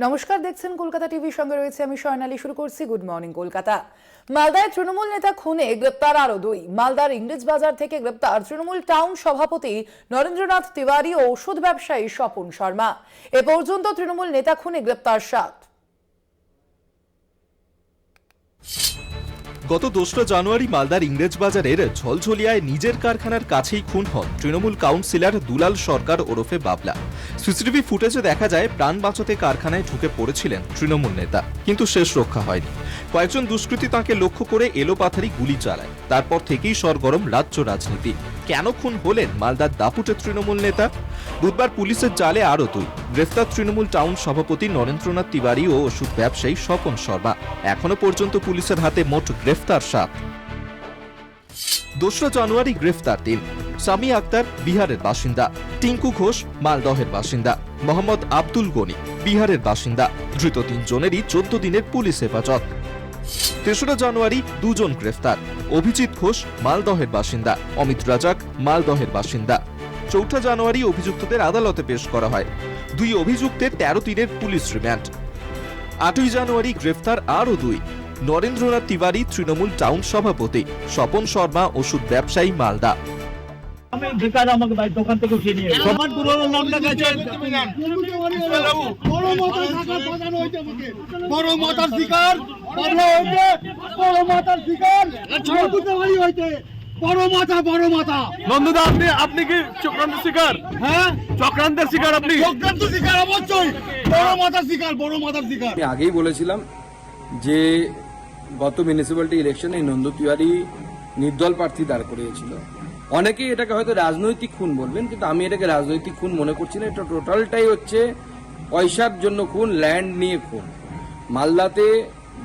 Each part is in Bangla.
নমস্কার, দেখছেন কলকাতা টিভির সঙ্গে রয়েছে আমি স্বর্ণালী। শুরু করছি গুড মর্নিং কলকাতা। মালদায় তৃণমূল নেতা খুনে গ্রেপ্তার আরো দুই। মালদার ইংরেজ বাজার থেকে গ্রেপ্তার তৃণমূল টাউন সভাপতি নরেন্দ্রনাথ তিওয়ারি ও ওষুধ ব্যবসায়ী স্বপন শর্মা। এ পর্যন্ত তৃণমূল নেতা খুনে গ্রেপ্তার 7। গত 2রা জানুয়ারি মালদার ইংরেজ বাজারের ঝলঝলিয়ায় নিজের কারখানার কাছেই খুন হন তৃণমূল কাউন্সিলর দুলাল সরকার ওরফে বাবলা। সিসিটিভি ফুটেজে দেখা যায় প্রাণ বাঁচাতে কারখানায় ঢুকে পড়েছিলেন তৃণমূল নেতা, কিন্তু শেষ রক্ষা হয়নি। কয়েকজন দুষ্কৃতী তাঁকে লক্ষ্য করে এলোপাথারি গুলি চালায়। তারপর থেকেই সরগরম রাজ্য রাজনীতি। কেন খুন হলেন মালদার দাপুটে তৃণমূল নেতা? বুধবার পুলিশের জালে আরো দুই। গ্রেফতার তৃণমূল টাউন সভাপতি নরেন্দ্রনাথ তিওয়ারি ও ওষুধ ব্যবসায়ী স্বপন শর্মা। এখনো পর্যন্ত পুলিশের হাতে মোট গ্রেফতার 7। 2রা জানুয়ারি গ্রেফতার 3। সামি আক্তার বিহারের বাসিন্দা, টিঙ্কু ঘোষ মালদহের বাসিন্দা, মোহাম্মদ আব্দুল গনি বিহারের বাসিন্দা। ধৃত 3 জনেরই 14 দিনের পুলিশ হেফাজত। 3রা জানুয়ারি 2 জন গ্রেফতার। অভিজিৎ ঘোষ মালদহের বাসিন্দা, অমিত রাজাক মালদহের বাসিন্দা। 4ঠা জানুয়ারি অভিযুক্তদের আদালতে পেশ করা হয়। 2 অভিযুক্তের 13 দিনের পুলিশ রিমান্ড। 8ই জানুয়ারি গ্রেফতার আরও 2। নরেন্দ্রনাথ তিওয়ারি তৃণমূল টাউন সভাপতি, স্বপন শর্মা ওষুধ ব্যবসায়ী মালদা। আমি বেকার, আমাকে ভাই দোকান থেকে উঠিয়ে নিয়ে সবার পুরোনো নামটা গেছে। বড় মাতার শিকার বাবলা হইতে, বড় মাতার শিকার চৌকুতাবাড়ি হইতে। বড় মাথা নন্দদা, আপনি কি চক্রান্ত শিকার? হ্যাঁ, চক্রান্তের শিকার আপনি। চক্রান্ত শিকার অবশ্যই, বড় মাথার শিকার। আমি আগেই বলেছিলাম যে গত মিউনিসিপ্যালিটি ইলেকশনে নন্দু তিওয়ারি নির্দল প্রার্থী দাঁড় করিয়েছিল। অনেকেই এটাকে হয়তো রাজনৈতিক খুন বলবেন, কিন্তু আমি এটাকে রাজনৈতিক খুন মনে করছি না। এটা টোটালটাই হচ্ছে পয়সার জন্য খুন, ল্যান্ড নিয়ে খুন। মালদাতে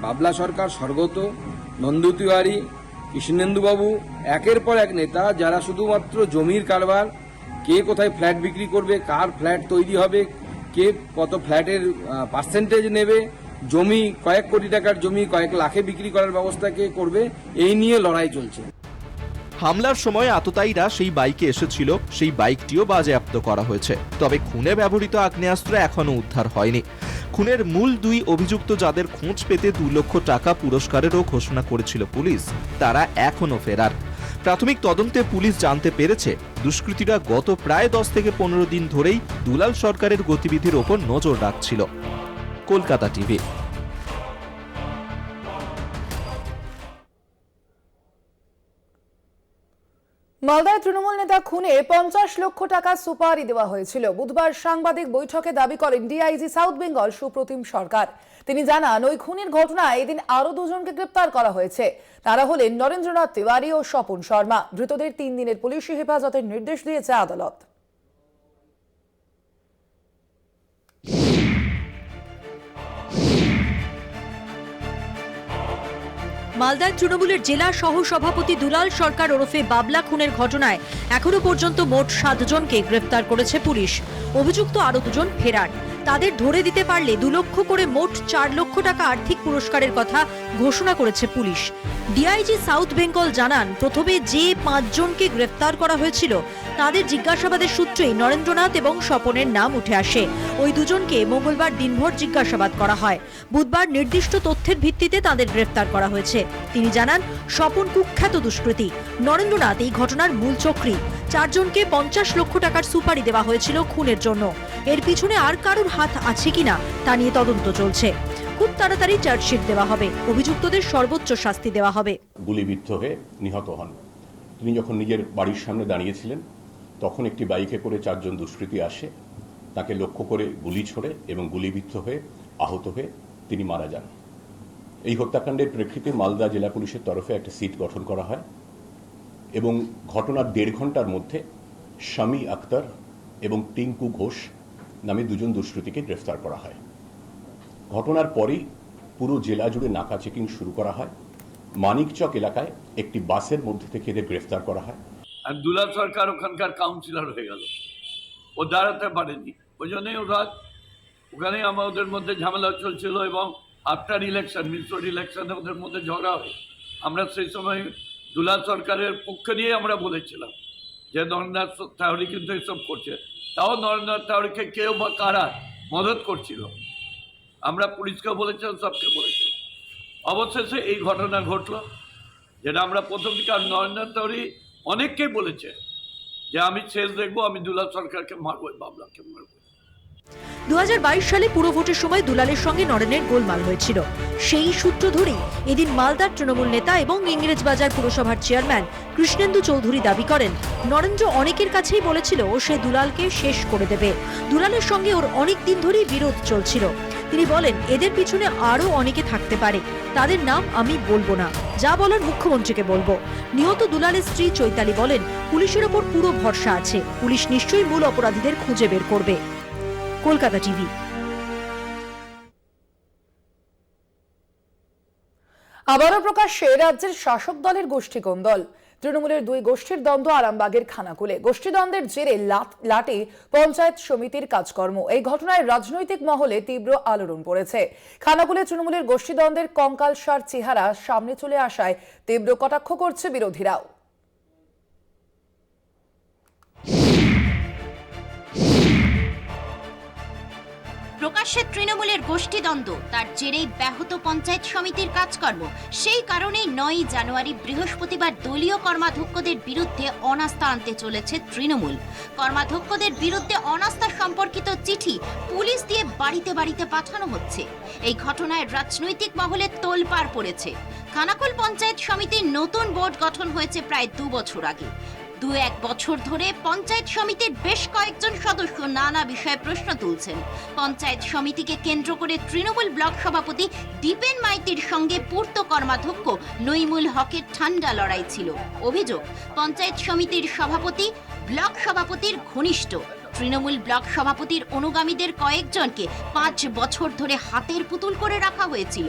বাবলা সরকার স্বর্গত, নন্দু তিওয়ারি, কৃষ্ণেন্দুবাবু একের পর এক নেতা, যারা শুধুমাত্র জমির কারবার, কে কোথায় ফ্ল্যাট বিক্রি করবে, কার ফ্ল্যাট তৈরি হবে, কে কত ফ্ল্যাটের পার্সেন্টেজ নেবে, জমি কয়েক কোটি টাকার জমি কয়েক লাখে বিক্রি করার ব্যবস্থা কে করবে, এই নিয়ে লড়াই চলছে। হামলার সময় আততায়ীরা সেই বাইকে এসেছিল, সেই বাইকটিও বাজেয়াপ্ত করা হয়েছে। তবে খুনে ব্যবহৃত আগ্নেয়াস্ত্র এখনো উদ্ধার হয়নি। খুনের মূল 2 অভিযুক্ত, যাদের খোঁজ পেতে 2 লক্ষ টাকা পুরস্কারেরও ঘোষণা করেছিল পুলিশ, তারা এখনো ফেরার। প্রাথমিক তদন্তে পুলিশ জানতে পেরেছে দুষ্কৃতীরা গত প্রায় 10 থেকে 15 দিন ধরেই দুলাল সরকারের গতিবিধির ওপর নজর রাখছিল। কলকাতা টিভি। মালদায় তৃণমূল নেতা খুনে 50 লক্ষ টাকা সুপারি দেওয়া হয়েছিল। বুধবার সাংবাদিক বৈঠকে দাবি করেন ডিআইজি সাউথ বেঙ্গল সুপ্রতিম সরকার। তিনি জানান, ওই খুনের ঘটনায় এদিন আরো 2 জনকে গ্রেপ্তার করা হয়েছে। তারা হলেন নরেন্দ্রনাথ তিওয়ারি ও স্বপন শর্মা। ধৃতদের 3 দিনের পুলিশি হেফাজতের নির্দেশ দিয়েছে আদালত। মালদায় তৃণমূলের জেলা সহ সভাপতি দুলাল সরকার ওরফে বাবলা খুনের ঘটনায় এখনো পর্যন্ত মোট 7 জনকে গ্রেফতার করেছে পুলিশ। অভিযুক্ত আরো 2 জন ফেরার। তাদের ধরে দিতে পারলে 2 লক্ষ করে মোট 4 লক্ষ টাকা আর্থিক পুরস্কারের কথা ঘোষণা করেছে পুলিশ। ডিআইজি সাউথ বেঙ্গল জানান, প্রথমে যে 5 জনকে গ্রেফতার করা হয়েছিল তাদের জিজ্ঞাসাবাদের সূত্রেই নরেন্দ্রনাথ এবং স্বপনের নাম উঠে আসে। ওই 2 জনকে মঙ্গলবার দিনভর জিজ্ঞাসাবাদ করা হয়। বুধবার নির্দিষ্ট তথ্যের ভিত্তিতে তাদের গ্রেফতার করা হয়েছে। তিনি জানান, স্বপন কুখ্যাত দুষ্কৃতী, নরেন্দ্রনাথ এই ঘটনার মূল চক্রী। 4 জনকে 50 লক্ষ টাকার সুপারি দেওয়া হয়েছিল খুনের জন্য। এর পিছনে আর কারোর হাত আছে কিনা তা নিয়ে তদন্ত চলছে। খুব তাড়াতাড়ি চার্জশিট দেওয়া হবে, অভিযুক্তদের সর্বোচ্চ শাস্তি দেওয়া হবে। গুলিবিদ্ধ হয়ে নিহত হন। তিনি যখন নিজের বাড়ির সামনে দাঁড়িয়েছিলেন, তখন একটি বাইকে করে 4 জন দুষ্কৃতী আসে, তাকে লক্ষ্য করে গুলি ছোড়ে এবং গুলিবিদ্ধ হয়ে আহত হয়ে তিনি মারা যান। এই হত্যাকাণ্ডের প্রেক্ষিতে মালদা জেলা পুলিশের তরফে একটা সিট গঠন করা হয় এবং ঘটনার 1.5 ঘন্টার মধ্যে শামি আক্তার এবং টিঙ্কু ঘোষ নামে 2 জন দুষ্কৃতীকে গ্রেফতার করা হয়। ঘটনার পরেই পুরো জেলা জুড়ে নাকা চেকিং শুরু করা হয়। মানিকচক এলাকায় একটি বাসের মধ্যে থেকে এদের গ্রেফতার করা হয়। আর দুলাল সরকার ওখানকার কাউন্সিলর হয়ে গেল, ও দাঁড়াতে পারেনি। ওই জন্যই ওরা ওখানে আমাদের মধ্যে ঝামেলা চলছিল এবং আফটার ইলেকশন, মিশ্র ইলেকশনে ওদের মধ্যে ঝগড়া হয়। আমরা সেই সময় দুলাল সরকারের পক্ষে নিয়ে আমরা বলেছিলাম যে নরেন্দ্রনাথ তিওয়ারি কিন্তু এসব করছে। তাও নরেন্দ্রনাথ তিওয়ারিকে কেউ বা কারা মদত করছিল। আমরা পুলিশকে বলেছিলাম, সবকে বলেছিলাম। অবশেষে এই ঘটনা ঘটলো, যেটা আমরা প্রথম দিকে নরেন্দ্র তৈরি অনেককেই বলেছে যে আমি শেষ দেখবো, আমি দুলাল সরকারকে মারবো, বাবলাকে মারবো। 2022 সালে পুরো ভোটের সময় দুলালের সঙ্গে নরেনের গোলমাল হয়েছিল। সেই সূত্র ধরেই এদিন মালদার তৃণমূল নেতা এবং ইংরেজবাজার পুরসভার চেয়ারম্যান কৃষ্ণেন্দু চৌধুরী দাবি করেন, নরেন্দ্র অনেকের কাছেই বলেছিল সে দুলালকে শেষ করে দেবে। দুলালের সঙ্গে ওর অনেক দিন ধরেই বিরোধ চলছিল। তিনি বলেন, এদের পিছনে আরও অনেকে থাকতে পারে, তাদের নাম আমি বলবো না, যা বলার মুখ্যমন্ত্রীকে বলবো। নিহত দুলালের স্ত্রী চৈতালি বলেন, পুলিশের ওপর পুরো ভরসা আছে, পুলিশ নিশ্চয়ই মূল অপরাধীদের খুঁজে বের করবে। কলকাতা টিভি। আবারও প্রকাশ্যে রাজ্যের শাসক দলের গোষ্ঠী কোন্দল। তৃণমূলের দুই গোষ্ঠীর দ্বন্দ্ব আরামবাগের খানাকুলে। গোষ্ঠীদ্বন্দ্বের জেরে লাটে পঞ্চায়েত সমিতির কাজকর্ম। এই ঘটনায় রাজনৈতিক মহলে তীব্র আলোড়ন পড়েছে। খানাকুলে তৃণমূলের গোষ্ঠীদ্বন্দ্বের কঙ্কালসার চেহারা সামনে চলে আসায় তীব্র কটাক্ষ করছে বিরোধীরাও। প্রকাশ্যে তৃণমূলের গোষ্ঠীদ্বন্দ্ব, তার জেরেই ব্যাহত পঞ্চায়েত সমিতির কাজকর্ম। সেই কারণেই 9 জানুয়ারি বৃহস্পতিবার দলীয় কর্মাধ্যক্ষদের বিরুদ্ধে অনাস্থা আনতে চলেছে তৃণমূল। কর্মাধ্যক্ষদের বিরুদ্ধে অনাস্থা সম্পর্কিত চিঠি পুলিশ দিয়ে বাড়িতে বাড়িতে পাঠানো হচ্ছে। এই ঘটনায় রাজনৈতিক মহলে তোলপাড় পড়েছে। খানাকুল পঞ্চায়েত সমিতির নতুন বোর্ড গঠন হয়েছে প্রায় 2 বছর আগে। 2-1 বছর ধরে পঞ্চায়েত সমিতির বেশ কয়েকজন সদস্য নানা বিষয়ে প্রশ্ন তুলছেন। পঞ্চায়েত সমিতিকে কেন্দ্র করে তৃণমূল ব্লক সভাপতি দীপেন মাইতির সঙ্গে পূর্ত কর্মাধ্যক্ষ নইমুল হকের ঠান্ডা লড়াই ছিল। অভিযোগ, পঞ্চায়েত সমিতির সভাপতি ব্লক সভাপতির ঘনিষ্ঠ। তৃণমূল ব্লক সভাপতির অনুগামীদের কয়েকজনকে 5 বছর ধরে হাতের পুতুল করে রাখা হয়েছিল।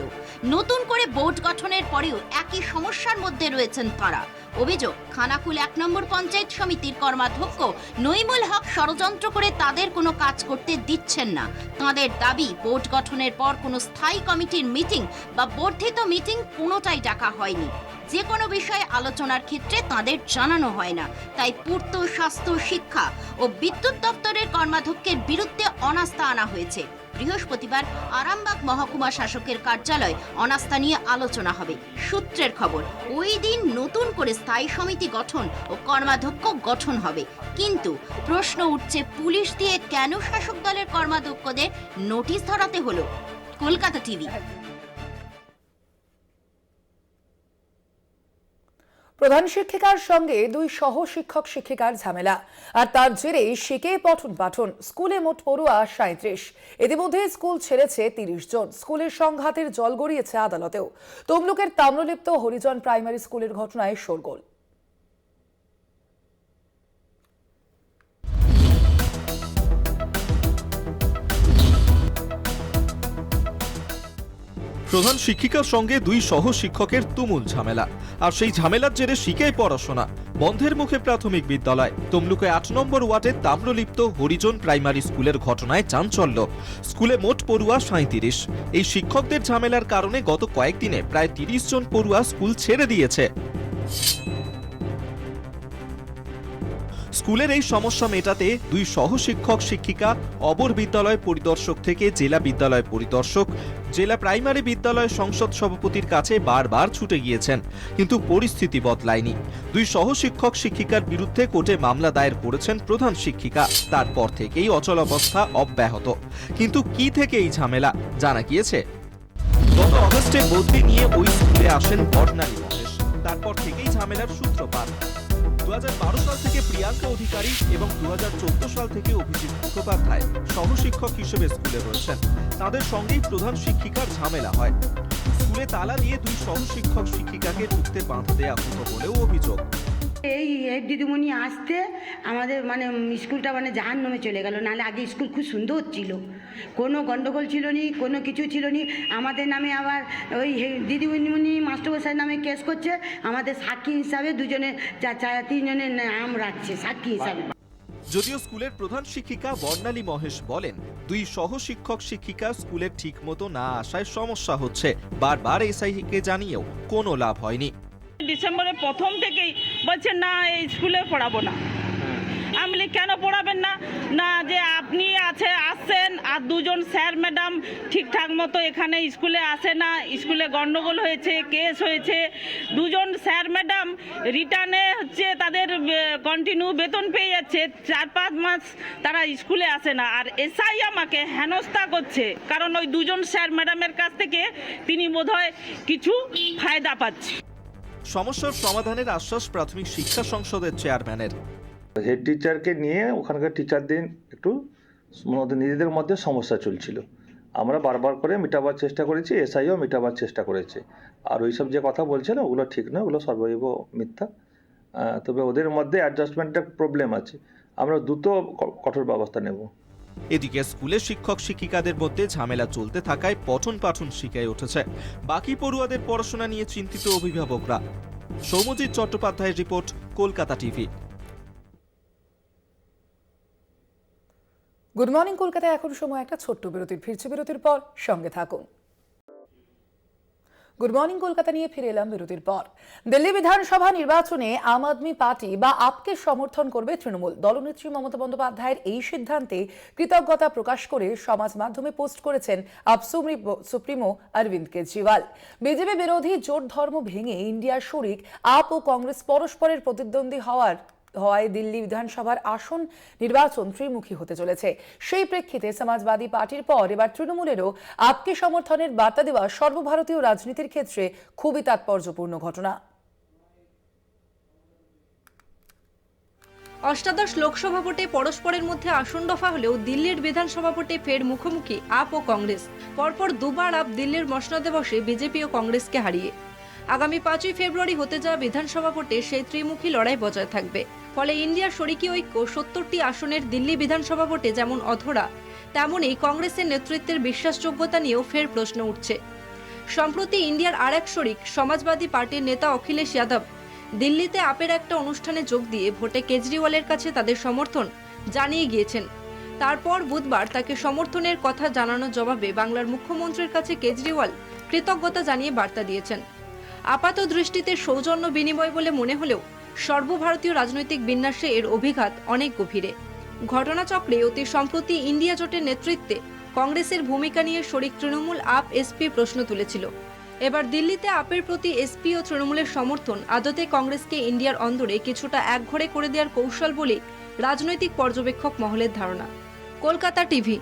নতুন করে বোর্ড গঠনের পরেও একই সমস্যার মধ্যে রয়েছেন তাঁরা। অভিযোগ, খানাকুল 1 নম্বর পঞ্চায়েত সমিতির কর্মাধ্যক্ষ নইমুল হক ষড়যন্ত্র করে তাদের কোনো কাজ করতে দিচ্ছেন না। তাঁদের দাবি, বোর্ড গঠনের পর কোনো স্থায়ী কমিটির মিটিং বা বর্ধিত মিটিং কোনোটাই ডাকা হয়নি। যে কোনো বিষয়ে আলোচনার ক্ষেত্রে তাদের জানানো হয় না। তাই পূর্ত, স্বাস্থ্য, শিক্ষা ও বিদ্যুৎ দপ্তরের কর্মাধ্যক্ষের বিরুদ্ধে অনাস্থা আনা হয়েছে। বৃহস্পতিবার আরামবাগ মহকুমা শাসকের কার্যালয়ে অনাস্থা নিয়ে আলোচনা হবে। সূত্রের খবর, ওই দিন নতুন করে স্থায়ী সমিতি গঠন ও কর্মাধ্যক্ষ গঠন হবে। কিন্তু প্রশ্ন উঠছে, পুলিশ দিয়ে কেন শাসক দলের কর্মাধ্যক্ষদের নোটিশ ধরাতে হলো? কলকাতা টিভি। প্রধান শিক্ষিকার সঙ্গে 2 সহ শিক্ষক শিক্ষিকার ঝামেলা, আর তার জেরে শিখে পঠন পাঠন। স্কুলে মোট পড়ুয়া 37। ইতিমধ্যে স্কুল ছেড়েছে 30 জন। স্কুলের সংঘাতের জল গড়িয়েছে আদালতেও। তমলুকের তাম্রলিপ্ত হরিজন প্রাইমারি স্কুলের ঘটনায় শোরগোল। প্রধান শিক্ষিকার সঙ্গে 2 সহ শিক্ষকের তুমুল ঝামেলা, আর সেই ঝামেলার জেরে শিখেই পড়াশোনা। বন্ধের মুখে প্রাথমিক বিদ্যালয়। তমলুকে 8 নম্বর ওয়ার্ডের তাম্রলিপ্ত হরিজন প্রাইমারি স্কুলের ঘটনায় চাঞ্চল্য। স্কুলে মোট পড়ুয়া 37। এই শিক্ষকদের ঝামেলার কারণে গত কয়েকদিনে প্রায় 30 জন পড়ুয়া স্কুল ছেড়ে দিয়েছে। স্কুলের এই সমস্যা মেটাতে 2 সহ শিক্ষক শিক্ষিকা অবর বিদ্যালয় পরিদর্শক থেকে জেলা বিদ্যালয় পরিদর্শক, জেলা প্রাইমারি বিদ্যালয় সংসদ সভাপতির কাছে বারবার ছুটে গিয়েছেন, কিন্তু পরিস্থিতি বদলায়নি। 2 সহ শিক্ষক শিক্ষিকার বিরুদ্ধে কোর্টে মামলা দায়ের করেছেন প্রধান শিক্ষিকা। তারপর থেকেই অচলাবস্থা অব্যাহত। কিন্তু কি থেকে এই ঝামেলা জানা গিয়েছে? গত অগস্টে বদলি নিয়ে ওই স্কুলে আসেন বর্ণালী মহেশ। তারপর থেকেই ঝামেলার সূত্রপাত। 2012 সাল থেকে প্রিয়াঙ্কা অধিকারী এবং 2014 সাল থেকে অভিজিৎ মুখোপাধ্যায় সহশিক্ষক হিসেবে স্কুলে রয়েছেন। তাদের সঙ্গেই প্রধান শিক্ষিকার ঝামেলা হয়। স্কুলে তালা দিয়ে 2 সহশিক্ষক শিক্ষিকাকে ঢুকতে বাধা দেয়া হতো বলেও অভিযোগ। এই দিদিমণি আসতে আমাদের স্কুলটা জাহান্নামে চলে গেল। নাহলে আগে স্কুল খুব সুন্দর ছিল, কোনো গন্ডগোল ছিল নি, কোনো কিছু ছিল নি। আমাদের নামে আবার ওই দিদিমণি মাস্টারমশাইয়ের নামে কেস করছে। আমাদের সাক্ষী হিসাবে 3 জনের নাম রাখছে সাক্ষী হিসাবে। যদিও স্কুলের প্রধান শিক্ষিকা বর্ণালী মহেশ বলেন, 2 সহ শিক্ষক শিক্ষিকা স্কুলে ঠিক মতো না আসায় সমস্যা হচ্ছে। বারবার এসআইকে জানিয়েও কোনো লাভ হয়নি। ডিসেম্বরের প্রথম থেকেই বলছে না, এই স্কুলে পড়াবো না। ফ্যামিলি কেন পড়াবেন না? না যে আপনি আসছেন আর দুজন স্যার ম্যাডাম ঠিকঠাক মতো এখানে স্কুলে আসে না, স্কুলে গন্ডগোল হয়েছে, কেস হয়েছে, দুজন স্যার ম্যাডাম রিটার্নে হচ্ছে তাদের কন্টিনিউ বেতন পেয়ে যাচ্ছে, 4-5 মাস তারা স্কুলে আসে না। আর এসআই আমাকে হেনস্থা করছে, কারণ ওই দুজন স্যার ম্যাডামের কাছ থেকে তিনি বোধহয় কিছু ফায়দা পাচ্ছে। সমস্যার সমাধানের আশ্বাস প্রাথমিক শিক্ষা সংসদের চেয়ারম্যানের। হেড টিচারকে নিয়ে ওখানকার টিচারদের একটু নিজেদের মধ্যে সমস্যা চলছিল, আমরা বারবার করে মেটাবার চেষ্টা করেছি, এসআইও মেটাবার চেষ্টা করেছে। আর ওইসব যে কথা বলছে না ওগুলো ঠিক না, ওগুলো সর্বৈব মিথ্যা। তবে ওদের মধ্যে অ্যাডজাস্টমেন্টের প্রবলেম আছে, আমরা দ্রুত কঠোর ব্যবস্থা নেব। এদিকে স্কুলে শিক্ষক শিক্ষিকাদের মধ্যে ঝামেলা চলতে থাকায় পঠন পাঠন শিখায় উঠেছে, বাকি পড়ুয়াদের পড়াশোনা নিয়ে চিন্তিত অভিভাবকরা। সৌম্যজিৎ চট্টোপাধ্যায়ের report, Kolkata TV. Good morning কলকাতায় এখন সময় একটা ছোট্ট বিরতির, ফিরছে বিরতির পর, সঙ্গে থাকুন। গুড মর্নিং কলকাতা নিয়ে ফিরে এলাম বিরতির পর। দিল্লি বিধানসভা নির্বাচনে আম আদমি পার্টি বা আপকে সমর্থন করবে তৃণমূল। দলনেত্রী মমতা বন্দ্যোপাধ্যায়ের এই সিদ্ধান্তে কৃতজ্ঞতা প্রকাশ করে সমাজ মাধ্যমে পোস্ট করেছেন আপ সুপ্রিমো অরবিন্দ কেজরিওয়াল। বিজেপি বিরোধী জোট ধর্ম ভেঙে ইন্ডিয়ার শরিক আপ ও কংগ্রেস পরস্পরের প্রতিদ্বন্দ্বী হওয়ায় দিল্লি বিধানসভার আসন নির্বাচন ত্রিমুখী হতে চলেছে। সেই প্রেক্ষিতে সমাজবাদী পার্টির পর এবার তৃণমূলেরও আপকে সমর্থনের বার্তা দেওয়া সর্বভারতীয় রাজনীতির ক্ষেত্রে খুবই তাৎপর্যপূর্ণ ঘটনা। অষ্টাদশ লোকসভা ভোটে পরস্পরের মধ্যে আসন দফা হলেও দিল্লির বিধানসভা ভোটে ফের মুখোমুখি আপ ও কংগ্রেস। পরপর দুবার আপ দিল্লির মসনদে বসে বিজেপি ও কংগ্রেসকে হারিয়ে। আগামী 5ই ফেব্রুয়ারি হতে যাওয়া বিধানসভা ভোটে সেই ত্রিমুখী লড়াই বজায় থাকবে। ফলে ইন্ডিয়ার শরিকি ঐক্য 70টি আসনের দিল্লি বিধানসভা ভোটে যেমন অধরা, তেমনই কংগ্রেসের নেতৃত্বের বিশ্বাসযোগ্যতা নিয়েও ফের প্রশ্ন উঠছে। সম্প্রতি ইন্ডিয়ার আর এক শরিক সমাজবাদী পার্টির নেতা অখিলেশ যাদব দিল্লিতে আপের একটা অনুষ্ঠানে যোগ দিয়ে ভোটে কেজরিওয়ালের কাছে তাদের সমর্থন জানিয়ে গিয়েছেন। তারপর বুধবার তাকে সমর্থনের কথা জানানোর জবাবে বাংলার মুখ্যমন্ত্রীর কাছে কেজরিওয়াল কৃতজ্ঞতা জানিয়ে বার্তা দিয়েছেন। আপাত দৃষ্টিতে সৌজন্য বিনিময় বলে মনে হলেও সর্বভারতীয় রাজনৈতিক বিন্যাসে এর অভিঘাত অনেক গভীরে। ঘটনাচক্রে অতি সম্প্রতি ইন্ডিয়া জোটের নেতৃত্বে কংগ্রেসের ভূমিকা নিয়ে শরিক তৃণমূল আপ এসপি প্রশ্ন তুলেছিল। এবার দিল্লিতে আপের প্রতি এসপি ও তৃণমূলের সমর্থন আদতে কংগ্রেসকে ইন্ডিয়ার অন্দরে কিছুটা একঘরে করে দেওয়ার কৌশল বলে রাজনৈতিক পর্যবেক্ষক মহলের ধারণা। কলকাতা টিভি।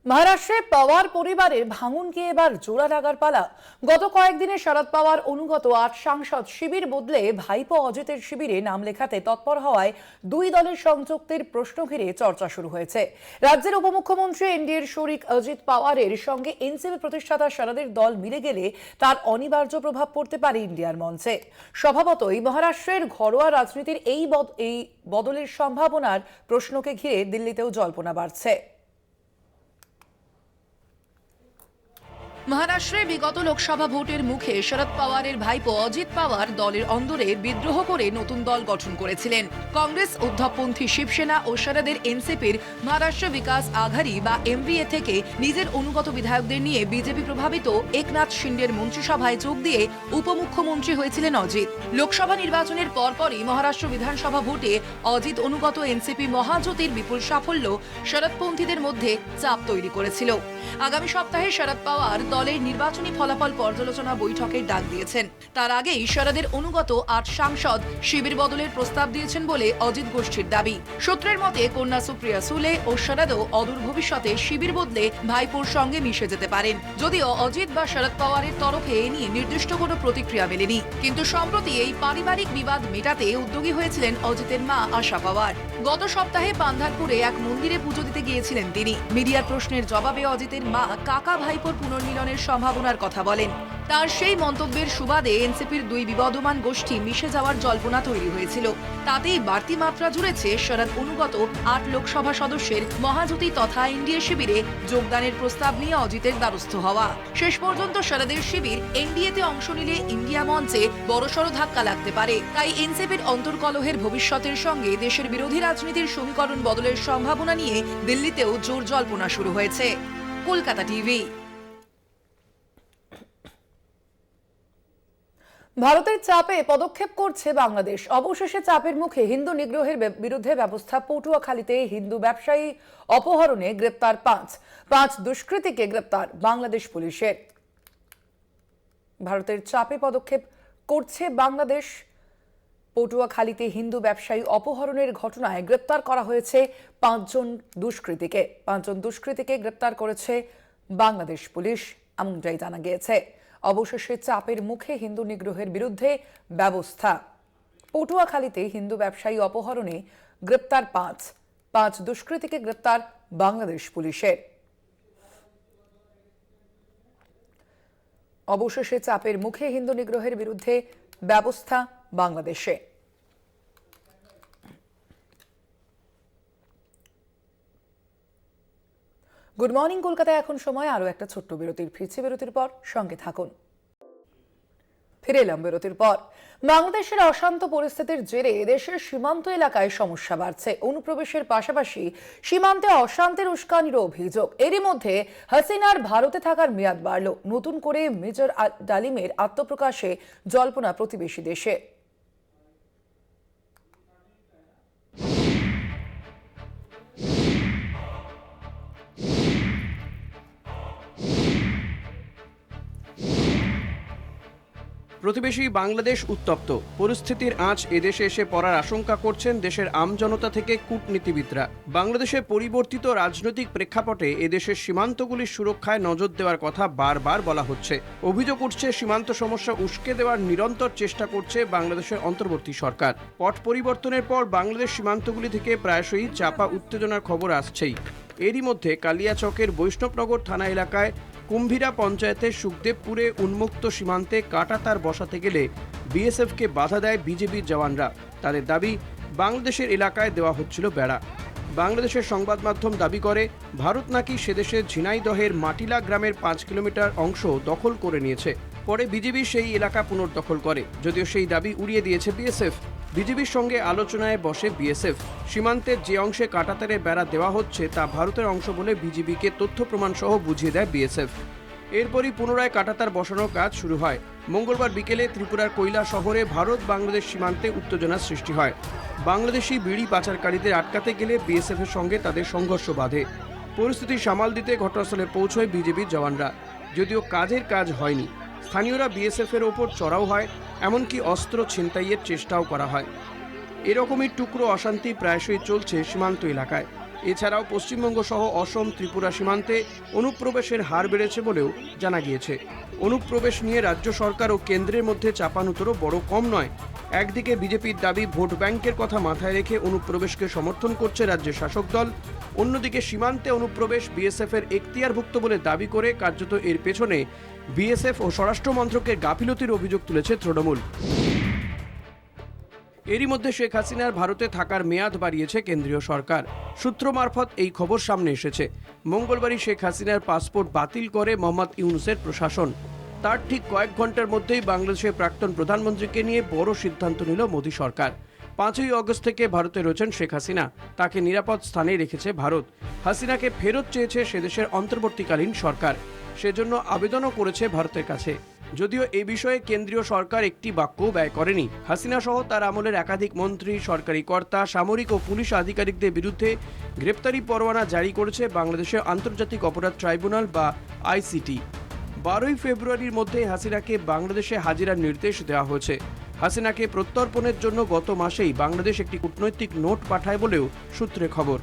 মহারাষ্ট্রে পাওয়ার পরিবারের ভাঙনকে এবার জোড়া লাগার পালা। গত কয়েকদিনে শরদ পাওয়ার অনুগত 8 সাংসদ শিবির বদলে ভাইপো অজিতের শিবিরে নাম লেখাতে তৎপর হওয়ায় দুই দলের সংযুক্তির প্রশ্ন ঘিরে চর্চা শুরু হয়েছে। রাজ্যের উপমুখ্যমন্ত্রী এনডিএর শরিক অজিত পাওয়ারের সঙ্গে এনসিপি প্রতিষ্ঠাতা শরদের দল মিলে গেলে তার অনিবার্য প্রভাব পড়তে পারে ইন্ডিয়ার মঞ্চে। স্বভাবতই মহারাষ্ট্রের ঘরোয়া রাজনীতির এই বদলের সম্ভাবনার প্রশ্নকে ঘিরে দিল্লিতেও জল্পনা বাড়ছে। মহারাষ্ট্রে বিগত লোকসভা ভোটের মুখে শরদ পাওয়ারের ভাইপো অজিত পাওয়ার দলের অন্দরে বিদ্রোহ করে নতুন দল গঠন করেছিলেন। কংগ্রেস, উদ্ধবপন্থী শিবসেনা ও শরদের এনসিপির মহারাষ্ট্র বিকাশ আঘাড়ি বা এমভিএ থেকে নিজের অনুগত বিধায়কদের নিয়ে বিজেপি প্রভাবিত একনাথ শিন্ডের মন্ত্রিসভায় যোগ দিয়ে উপমুখ্যমন্ত্রী হয়েছিলেন অজিত। লোকসভা নির্বাচনের পরপরই মহারাষ্ট্র বিধানসভা ভোটে অজিত অনুগত এনসিপি মহাজোটের বিপুল সাফল্য শরদপন্থীদের মধ্যে চাপ তৈরি করেছিল। আগামী সপ্তাহে শরদ পাওয়ার দলের নির্বাচনী ফলাফল পর্যালোচনা বৈঠকের ডাক দিয়েছেন। তার আগেই শরদের অনুগত 8 সাংসদ শিবির বদলের প্রস্তাব দিয়েছেন বলে অজিত গোষ্ঠীর দাবি। সূত্রের মতে কন্যা সুপ্রিয়া সুলে ও শরদও অদূর ভবিষ্যতে শিবির বদলে ভাইপোর সঙ্গে মিশে যেতে পারেন। যদিও অজিত বা শরদ পাওয়ারের তরফে এ নিয়ে নির্দিষ্ট কোনো প্রতিক্রিয়া মেলেনি। কিন্তু সম্প্রতি এই পারিবারিক বিবাদ মেটাতে উদ্যোগী হয়েছিলেন অজিতের মা আশা পাওয়ার। গত সপ্তাহে পান্ধারপুরে এক মন্দিরে পুজো দিতে গিয়েছিলেন তিনি। মিডিয়ার প্রশ্নের জবাবে অজিতের মা কাকা ভাইপোর পুনর্মিলনের সম্ভাবনার কথা বলেন। তার সেই মন্তব্যের সুবাদে এনসিপির দুই বিবদমান গোষ্ঠী মিশে যাওয়ার জল্পনা তৈরি হয়েছিল। তাতেই বাড়তি মাত্রা জুড়েছে শরদ অনুগত 8 লোকসভা সদস্যের মহাজোটী তথা এনডিএ শিবিরে যোগদানের প্রস্তাব নিয়ে অজিতের দ্বারস্থ হওয়া। শেষ পর্যন্ত শরদের শিবির এনডিএতে অংশ নিলে ইন্ডিয়া মঞ্চে বড়সড় ধাক্কা লাগতে পারে। তাই এনসিপির অন্তর্কলহের ভবিষ্যতের সঙ্গে দেশের বিরোধী রাজনীতির সমীকরণ বদলের সম্ভাবনা নিয়ে দিল্লিতেও জোর জল্পনা শুরু হয়েছে। কলকাতা টিভি। ভারতের চাপে পদক্ষেপ করছে বাংলাদেশ। অবশেষে চাপের মুখে হিন্দু নিগ্রহের বিরুদ্ধে ব্যবস্থা। পটুয়াখালীতে হিন্দু ব্যবসায়ী অপহরণে গ্রেপ্তার পাঁচ দুষ্কৃতীকে গ্রেপ্তার বাংলাদেশ পুলিশের। ভারতের চাপে পদক্ষেপ করছে বাংলাদেশ। পটুয়াখালীতে হিন্দু ব্যবসায়ী অপহরণের ঘটনায় গ্রেপ্তার করা হয়েছে 5 জন দুষ্কৃতীকে গ্রেপ্তার করেছে বাংলাদেশ পুলিশ, এমনটাই জানা গিয়েছে। অবশেষে চাপের মুখে হিন্দু নিগ্রহের বিরুদ্ধে ব্যবস্থা। পটুয়াখালীতে হিন্দু ব্যবসায়ী অপহরণে গ্রেপ্তার পাঁচ দুষ্কৃতীকে গ্রেপ্তার বাংলাদেশ পুলিশের। অবশেষে চাপের মুখে হিন্দু নিগ্রহের বিরুদ্ধে ব্যবস্থা বাংলাদেশে। গুড মর্নিং কলকাতায় এখন সময় আরো একটা ছোট্ট বিরতির। ফিরছি বিরতির পর, সঙ্গে থাকুন। ফিরে এলাম বিরতির পর। বাংলাদেশের অশান্ত পরিস্থিতির জেরে দেশের সীমান্ত এলাকায় সমস্যা বাড়ছে। অনুপ্রবেশের পাশাপাশি সীমান্তে অশান্তির উস্কানিরও অভিযোগ। এরই মধ্যে হাসিনার ভারতে থাকার মেয়াদ বাড়ল। নতুন করে মেজর ডালিমের আত্মপ্রকাশে জল্পনা প্রতিবেশী দেশে। প্রতিবেশী বাংলাদেশ উত্তপ্ত। পরিস্থিতির আঁচ এদেশে এসে পড়ার আশঙ্কা করছেন দেশের আমজনতা থেকে কূটনীতিবিদরা। বাংলাদেশের পরিবর্তিত রাজনৈতিক প্রেক্ষাপটে এদেশের সীমান্তগুলির সুরক্ষায় নজর দেওয়ার কথা বারবার বলা হচ্ছে। অভিযোগ উঠছে সীমান্ত সমস্যা উস্কে দেওয়ার নিরন্তর চেষ্টা করছে বাংলাদেশের অন্তর্বর্তী সরকার। পট পরিবর্তনের পর বাংলাদেশ সীমান্তগুলি থেকে প্রায়শই চাপা উত্তেজনার খবর আসছেই। এরই মধ্যে কালিয়াচকের বৈষ্ণবনগর থানা এলাকায় কুম্ভীরা পঞ্চায়েতের সুখদেবপুরে উন্মুক্ত সীমান্তে কাঁটাতার বসাতে গেলে বিএসএফকে বাধা দেয় বিজেপির জওয়ানরা। তাদের দাবি, বাংলাদেশের এলাকায় দেওয়া হচ্ছিল বেড়া। বাংলাদেশের সংবাদ মাধ্যম দাবি করে ভারত নাকি সেদেশের ঝিনাইদহের মাটিলা গ্রামের 5 কিলোমিটার অংশ দখল করে নিয়েছে। পরে বিজেপি সেই এলাকা পুনর্দখল করে, যদিও সেই দাবি উড়িয়ে দিয়েছে বিএসএফ। বিজেপির সঙ্গে আলোচনায় বসে বিএসএফ। সীমান্তের যে অংশে কাঁটাতারের বেড়া দেওয়া হচ্ছে তা ভারতের অংশ বলে বিজেপিকে তথ্য প্রমাণ সহ বুঝিয়ে দেয় বিএসএফ। এরপরই পুনরায় কাঁটাতার বসানোর কাজ শুরু হয়। মঙ্গলবার বিকেলে ত্রিপুরার কৈলা শহরে ভারত বাংলাদেশ সীমান্তে উত্তেজনার সৃষ্টি হয়। বাংলাদেশি বিড়ি পাচারকারীদের আটকাতে গেলে বিএসএফ এর সঙ্গে তাদের সংঘর্ষ বাধে। পরিস্থিতি সামাল দিতে ঘটনাস্থলে পৌঁছয় বিজেপির জওয়ানরা, যদিও কাজের কাজ হয়নি। স্থানীয়রা বিএসএফ এর ওপর চড়াও হয়, এমনকি অস্ত্র ছিনতাইয়ের চেষ্টাও করা হয়। এরকমই টুকরো অশান্তি প্রায়শই চলছে সীমান্ত এলাকায়। এছাড়াও পশ্চিমবঙ্গ সহ অসম ত্রিপুরা সীমান্তে অনুপ্রবেশের হার বেড়েছে বলেও জানা গিয়েছে। অনুপ্রবেশ নিয়ে রাজ্য সরকার ও কেন্দ্রের মধ্যে চাপানুতরও বড় কম নয়। একদিকে বিজেপির দাবি ভোট ব্যাংকের কথা মাথায় রেখে অনুপ্রবেশকে সমর্থন করছে রাজ্যের শাসক দল, অন্যদিকে সীমান্তে অনুপ্রবেশ বিএসএফ এর এখতিয়ারভুক্ত বলে দাবি করে কার্যত এর পেছনে বিএসএফ ও স্বরাষ্ট্র মন্ত্রকের গাফিলতির অভিযোগ তুলেছে তৃণমূল। এরই মধ্যে শেখ হাসিনার ভারতে থাকার মেয়াদ বাড়িয়েছে কেন্দ্রীয় সরকার। সূত্র মারফত এই খবর সামনে এসেছে। মঙ্গলবারই শেখ হাসিনার পাসপোর্ট বাতিল করে মোহাম্মদ ইউনূসের প্রশাসন। তার ঠিক কয়েক ঘন্টার মধ্যেই বাংলাদেশের প্রাক্তন প্রধানমন্ত্রীকে নিয়ে বড় সিদ্ধান্ত নিল মোদী সরকার। 5ই অগস্ট থেকে ভারতে রয়েছেন শেখ হাসিনা। তাকে নিরাপদ স্থানে রেখেছে ভারত। হাসিনাকে ফেরত চেয়েছে সেদেশের অন্তর্বর্তীকালীন সরকার। সেজন্য আবেদনও করেছে ভারতের কাছে। যদিও এ বিষয়ে কেন্দ্রীয় সরকার একটি বাক্যও ব্যয় করেনি। হাসিনা সহ তার আমলের একাধিক মন্ত্রী, সরকারি কর্তা, সামরিক ও পুলিশ আধিকারিকদের বিরুদ্ধে গ্রেপ্তারি পরোয়ানা জারি করেছে বাংলাদেশের আন্তর্জাতিক অপরাধ ট্রাইব্যুনাল বা আইসিটি। 12ই ফেব্রুয়ারির মধ্যে হাসিনাকে বাংলাদেশে হাজিরার নির্দেশ দেওয়া হয়েছে। হাসিনাকে প্রত্যর্পণের জন্য গত মাসেই বাংলাদেশ একটি কূটনৈতিক নোট পাঠায় বলেও সূত্রে খবর।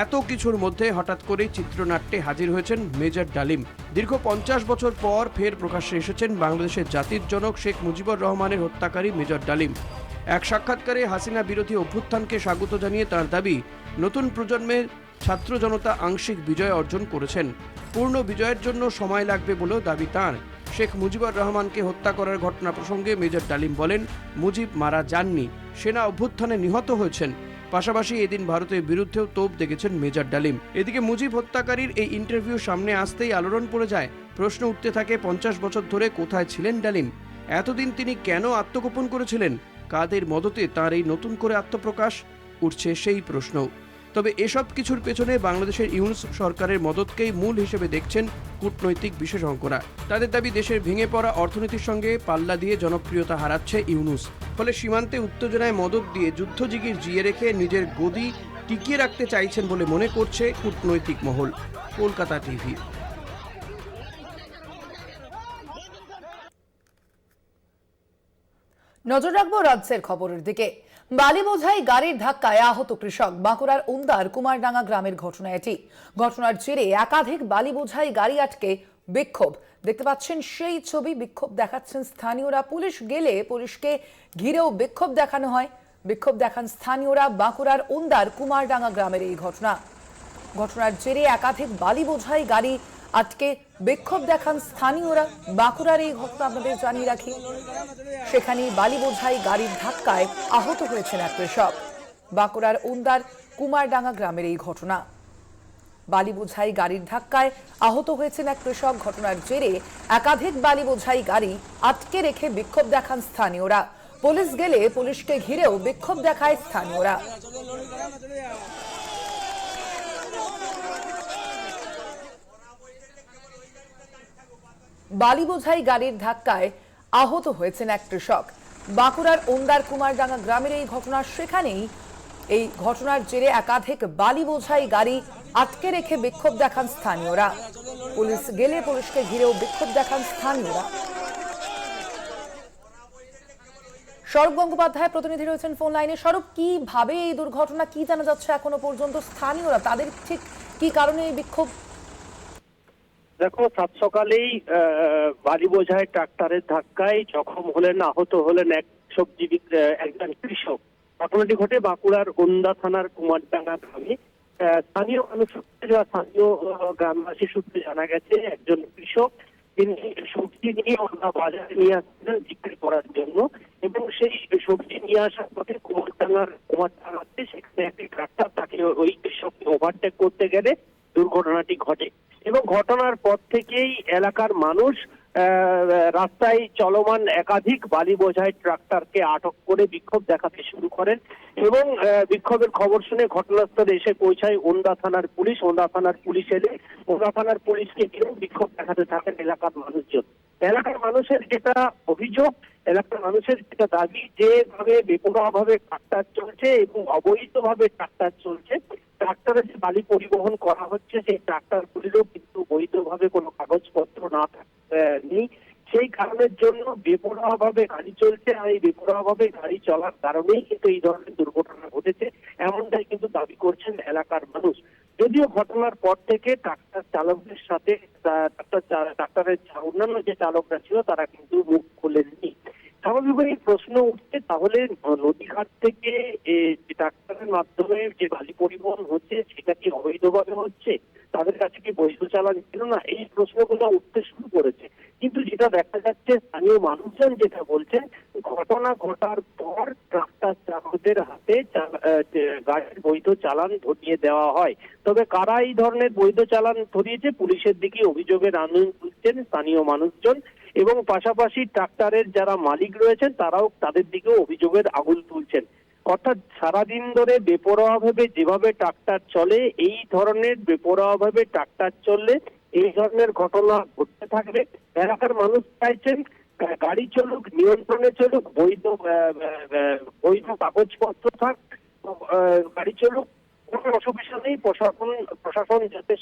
এত কিছুর মধ্যে হঠাৎ করেই চিত্রনাট্যে হাজির হয়েছেন মেজর ডালিম। দীর্ঘ 50 বছর পর ফের প্রকাশ্যে এসেছেন বাংলাদেশের জাতির জনক শেখ মুজিবুর রহমানের হত্যাকারী মেজর ডালিম। এক সাক্ষাৎকারে হাসিনা বিরোধী অভ্যুত্থানকে স্বাগত জানিয়ে তার দাবি, নতুন প্রজন্মের ছাত্র জনতা আংশিক বিজয় অর্জন করেছেন। পূর্ণ বিজয়ের জন্য সময় লাগবে বলেও দাবি তাঁর। শেখ মুজিবুর রহমানকে হত্যা করার ঘটনা প্রসঙ্গে মেজর ডালিম বলেন, মুজিব মারা যাননি, সেনা অভ্যুত্থানে নিহত হয়েছেন। পাশাপাশি এদিন ভারতের বিরুদ্ধেও তোপ দেখেছেন মেজর ডালিম। এদিকে মুজিব হত্যাকারীর এই ইন্টারভিউ সামনে আসতেই আলোড়ন পড়ে যায়। প্রশ্ন উঠতে থাকে 50 বছর ধরে কোথায় ছিলেন ডালিম? এতদিন তিনি কেন আত্মগোপন করেছিলেন? কাদের মদতে তার এই নতুন করে আত্মপ্রকাশ? উঠছে সেই প্রশ্ন। তবে এসব কিছুর পেছনে বাংলাদেশের ইউনূস সরকারের মদতকেই মূল হিসেবে দেখছেন কূটনৈতিক বিশেষজ্ঞরা। তাদের দাবি, দেশের ভেঙে পড়া অর্থনীতির সঙ্গে পাল্লা দিয়ে জনপ্রিয়তা হারাচ্ছে ইউনূস। ফলে সীমান্তে উত্তেজনায় মদত দিয়ে যুদ্ধজিগির জিয়ে রেখে নিজের গদি টিকিয়ে রাখতে চাইছেন বলে মনে করছে কূটনৈতিক মহল। কলকাতা টিভি। নজর রাখবো রাজ্যের খবরের দিকে। বালি বোঝাই গাড়ির ধাক্কায় আহত কৃষক। বাঁকুড়ার উন্দার কুমারডাঙ্গা গ্রামের ঘটনা এটি। ঘটনার জেরে একাধিক বালি বোঝাই গাড়ি আটকে বিক্ষোভ। দেখতে পাচ্ছেন সেই ছবি। বিক্ষোভ দেখাচ্ছেন স্থানীয়রা। পুলিশ গেলে পুলিশকে ঘিরেও বিক্ষোভ দেখানো হয়। বিক্ষোভ দেখান স্থানীয়রা। বাঁকুড়ার উন্দার কুমারডাঙ্গা গ্রামের এই ঘটনার জেরে একাধিক বালি বোঝাই গাড়ি আটকে বিক্ষোভ দেখান স্থানীয়রা। বাঁকুড়ার এই ঘটনা আপনাদের জানিয়ে রাখি। সেখানে বালি বোঝাই গাড়ির ধাক্কায় আহত হয়েছেন এক কৃষক। বাঁকুড়ার উন্দার কুমারডাঙ্গা গ্রামের এই ঘটনা। বালি বোঝাই গাড়ির ধাক্কায় আহত হয়েছেন এক কৃষক। ঘটনার জেরে একাধিক বালি বোঝাই গাড়ি আটকে রেখে বিক্ষোভ দেখান স্থানীয়রা। পুলিশ গেলে পুলিশকে ঘিরেও বিক্ষোভ দেখায় স্থানীয়রা। বালি বোঝাই গাড়ির ধাক্কায় আহত হয়েছেন এক কৃষক। বাঁকুড়ার উন্দার কুমারডাঙ্গা গ্রামের এই ঘটনা। সেখানেই এই ঘটনার জেরে একাধিক বালি বোঝাই গাড়ি আটকে রেখে বিক্ষোভ দেখান স্থানীয়রা। পুলিশ গেলে পুলিশকে ঘিরেও বিক্ষোভ দেখান স্থানীয়রা। স্বরূপ গঙ্গোপাধ্যায় প্রতিনিধি রয়েছেন ফোন লাইনে। স্বরূপ, কিভাবে এই দুর্ঘটনা, কি জানা যাচ্ছে এখনো পর্যন্ত? স্থানীয়রা তাদের ঠিক কি কারণে এই বিক্ষোভ? দেখো, সাত সকালেই বালি বোঝাই ট্রাক্টরের ধাক্কায় জখম হলেন, আহত হলেন একজন কৃষক। ঘটনাটি ঘটে বাঁকুড়ার ওন্দা থানার কুমারডাঙ্গা গ্রামে। স্থানীয় মানুষ সূত্রে বা স্থানীয় গ্রামবাসী সূত্রে জানা গেছে, একজন কৃষক তিনি সবজি নিয়ে ওন্দা বাজারে নিয়ে আসছিলেন বিক্রি করার জন্য, এবং সেই সবজি নিয়ে আসার পথে কুমারডাঙ্গাতে সেখানে একটি ট্রাক্টর তাকে ওই কৃষককে ওভারটেক করতে গেলে দুর্ঘটনাটি ঘটে। এবং ঘটনার পর থেকেই এলাকার মানুষ রাস্তায় চলমান একাধিক বালি বোঝাই ট্রাক্টরকে আটক করে বিক্ষোভ দেখাতে শুরু করেন। এবং বিক্ষোভের খবর শুনে ঘটনাস্থলে এসে পৌঁছায় ওন্দা থানার পুলিশ। ওন্দা থানার পুলিশ এলে ওন্দা থানার পুলিশকে ঘিরেও বিক্ষোভ দেখাতে থাকেন এলাকার মানুষজন। এলাকার মানুষের যেটা অভিযোগ, এলাকার মানুষের যেটা দাবি, যেভাবে বেপরোয়াভাবে ট্রাক্টর চলছে এবং অবৈধভাবে ট্রাক্টর চলছে, ট্রাক্টরে যে বালি পরিবহন করা হচ্ছে সেই ট্রাক্টরগুলিরও কিন্তু বৈধভাবে কোনো কাগজপত্র নেই। সেই কারণের জন্য বেপরোয়াভাবে গাড়ি চলছে, আর এই বেপরোয়াভাবে গাড়ি চলার কারণেই কিন্তু এই ধরনের দুর্ঘটনা ঘটেছে, এমনটাই কিন্তু দাবি করছেন এলাকার মানুষ। যদিও ঘটনার পর থেকে ট্রাক্টর চালকদের সাথে ট্রাক্টরের অন্যান্য যে চালকরা ছিল তারা কিন্তু মুখ খোলেননি। স্বাভাবিকভাবেই প্রশ্ন উঠছে, তাহলে নদীঘাট থেকে ট্রাক্টরের মাধ্যমে যে বালি পরিবহন হচ্ছে সেটা কি অবৈধভাবে হচ্ছে? তাদের কাছে কি বৈধ চালান ছিল না? এই প্রশ্নগুলো উঠতে শুরু করেছে। কিন্তু যেটা দেখা যাচ্ছে, স্থানীয় মানুষজন যেটা বলছেন, ঘটনা ঘটার পর ট্রাক্টর চালকদের হাতে গাড়ির বৈধ চালান ধরিয়ে দেওয়া হয়। তবে কারা এই ধরনের বৈধ চালান ধরিয়েছে, পুলিশের দিকে অভিযোগের আন্দোলন তুলছেন স্থানীয় মানুষজন, এবং পাশাপাশি ট্রাক্টরের যারা মালিক রয়েছেন তারাও তাদের দিকেও অভিযোগের আঙুল তুলছেন। অর্থাৎ সারাদিন ধরে বেপরোয়াভাবে যেভাবে ট্রাক্টর চলে, এই ধরনের বেপরোয়াভাবে ট্রাক্টর চললে এই ধরনের ঘটনা ঘটতে থাকবে। এলাকার মানুষ চাইছেন গাড়ি চলুক, নিয়ন্ত্রণে চলুক, বৈধ কাগজপত্র থাক, গাড়ি চলুক, কোনো অসুবিধা নেই। প্রশাসন যাতে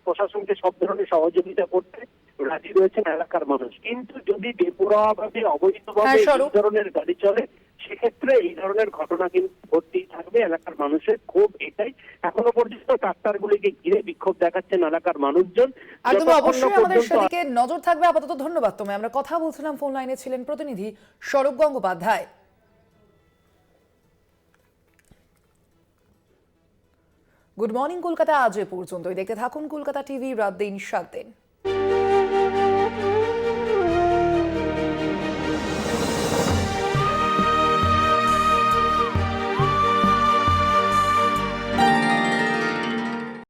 প্রশাসনকে সব ধরনের সহযোগিতা করতে রাজি রয়েছেন এলাকার মানুষ। কিন্তু যদি বেপরোয়াভাবে অবৈধভাবে এই ধরনের গাড়ি চলে, সেক্ষেত্রে এই ধরনের ঘটনা কিন্তু ঘটতেই থাকবে। এলাকার মানুষের ক্ষোভ এটাই। এখনো পর্যন্ত ট্রাক্টরগুলিকে ঘিরে বিক্ষোভ দেখাচ্ছেন এলাকার মানুষজন। অবশ্যই আমাদের সেদিকে নজর থাকবে। আপাতত ধন্যবাদ তোমায়। আমরা কথা বলছিলাম, ফোন লাইনে ছিলেন প্রতিনিধি স্বরূপ গঙ্গোপাধ্যায়। গুড মর্নিং কলকাতা আজ এ পর্যন্তই। দেখতে থাকুন কলকাতা টিভি, রাত দিন 7 দিন।